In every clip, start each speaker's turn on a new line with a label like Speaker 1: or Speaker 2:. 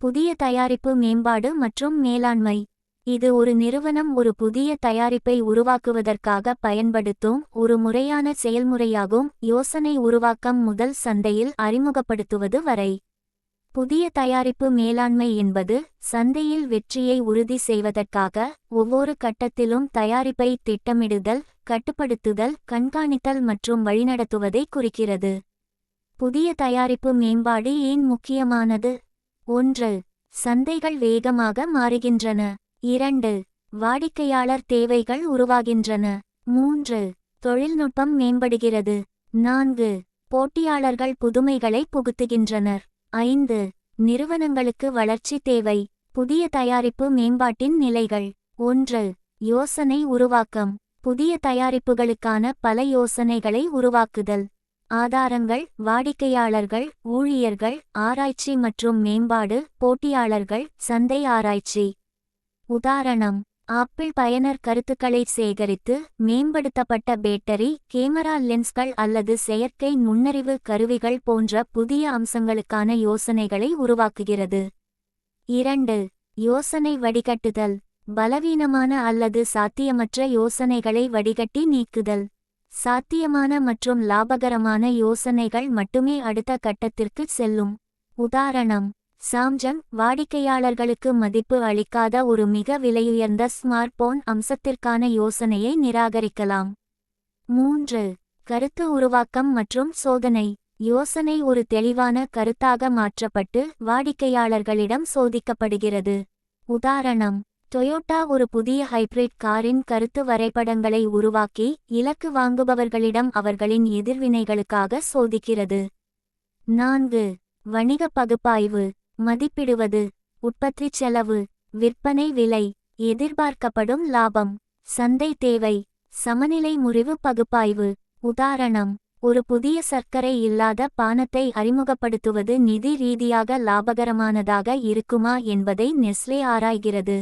Speaker 1: புதிய தயாரிப்பு மேம்பாடு மற்றும் மேலாண்மை. இது ஒரு நிறுவனம் ஒரு புதிய தயாரிப்பை உருவாக்குவதற்காக பயன்படுத்தும் ஒரு முறையான செயல்முறையாகும். யோசனை உருவாக்கம் முதல் சந்தையில் அறிமுகப்படுத்துவது வரை. புதிய தயாரிப்பு மேலாண்மை என்பது சந்தையில் வெற்றியை உறுதி செய்வதற்காக ஒவ்வொரு கட்டத்திலும் தயாரிப்பை திட்டமிடுதல், கட்டுப்படுத்துதல், கண்காணித்தல் மற்றும் வழிநடத்துவதை குறிக்கிறது. புதிய தயாரிப்பு மேம்பாடு ஏன் முக்கியமானது? 1. சந்தைகள் வேகமாக மாறுகின்றன. 2. வாடிக்கையாளர் தேவைகள் உருவாகின்றன. 3. தொழில்நுட்பம் மேம்படுகிறது. 4. போட்டியாளர்கள் புதுமைகளை புகுத்துகின்றனர். 5. நிறுவனங்களுக்கு வளர்ச்சி தேவை. புதிய தயாரிப்பு மேம்பாட்டின் நிலைகள். 1. யோசனை உருவாக்கம். புதிய தயாரிப்புகளுக்கான பல யோசனைகளை உருவாக்குதல். ஆதாரங்கள்: வாடிக்கையாளர்கள், ஊழியர்கள், ஆராய்ச்சி மற்றும் மேம்பாடு, போட்டியாளர்கள், சந்தை ஆராய்ச்சி. உதாரணம்: ஆப்பிள் பயனர் கருத்துக்களை சேகரித்து மேம்படுத்தப்பட்ட பேட்டரி, கேமரா லென்ஸ்கள் அல்லது செயற்கை நுண்ணறிவு கருவிகள் போன்ற புதிய அம்சங்களுக்கான யோசனைகளை உருவாக்குகிறது. 2. யோசனை வடிகட்டுதல். பலவீனமான அல்லது சாத்தியமற்ற யோசனைகளை வடிகட்டி நீக்குதல். சாத்தியமான மற்றும் லாபகரமான யோசனைகள் மட்டுமே அடுத்த கட்டத்திற்கு செல்லும். உதாரணம்: சாம்சங் வாடிக்கையாளர்களுக்கு மதிப்பு அளிக்காத ஒரு மிக விலையுயர்ந்த ஸ்மார்ட்போன் அம்சத்திற்கான யோசனையை நிராகரிக்கலாம். 3. கருத்து உருவாக்கம் மற்றும் சோதனை. யோசனை ஒரு தெளிவான கருத்தாக மாற்றப்பட்டு வாடிக்கையாளர்களிடம் சோதிக்கப்படுகிறது. உதாரணம்: டொயோட்டா ஒரு புதிய ஹைப்ரிட் காரின் கருத்து வரைபடங்களை உருவாக்கி இலக்கு வாங்குபவர்களிடம் அவர்களின் எதிர்வினைகளுக்காக சோதிக்கிறது. 4. வணிக பகுப்பாய்வு. மதிப்பிடுவது. உற்பத்தி செலவு, விற்பனை விலை, எதிர்பார்க்கப்படும் லாபம், சந்தை தேவை, சமநிலை முறிவு பகுப்பாய்வு. உதாரணம்: ஒரு புதிய சர்க்கரை இல்லாத பானத்தை அறிமுகப்படுத்துவது நிதி ரீதியாக லாபகரமானதாக இருக்குமா என்பதை நெஸ்லே ஆராய்கிறது.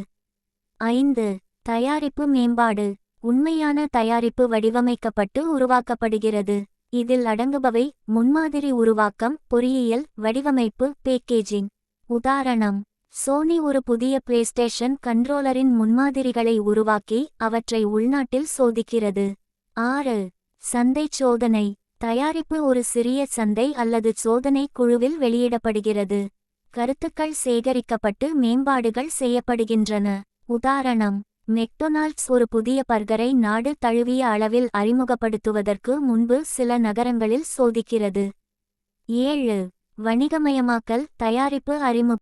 Speaker 1: 5. தயாரிப்பு மேம்பாடு. உண்மையான தயாரிப்பு வடிவமைக்கப்பட்டு உருவாக்கப்படுகிறது. இதில் அடங்குபவை: முன்மாதிரி உருவாக்கம், பொறியியல், வடிவமைப்பு, பேக்கேஜிங். உதாரணம்: சோனி ஒரு புதிய பிளேஸ்டேஷன் கண்ட்ரோலரின் முன்மாதிரிகளை உருவாக்கி அவற்றை உள்நாட்டில் சோதிக்கிறது. 6. சந்தை சோதனை. தயாரிப்பு ஒரு சிறிய சந்தை அல்லது சோதனை குழுவில் வெளியிடப்படுகிறது. கருத்துக்கள் சேகரிக்கப்பட்டு மேம்பாடுகள் செய்யப்படுகின்றன. உதாரணம்: மெக்டொனால்ட்ஸ் ஒரு புதிய பர்கரை நாடு தழுவிய அளவில் அறிமுகப்படுத்துவதற்கு முன்பு சில நகரங்களில் சோதிக்கிறது. 7. வணிகமயமாக்கல், தயாரிப்பு அறிமுகம்.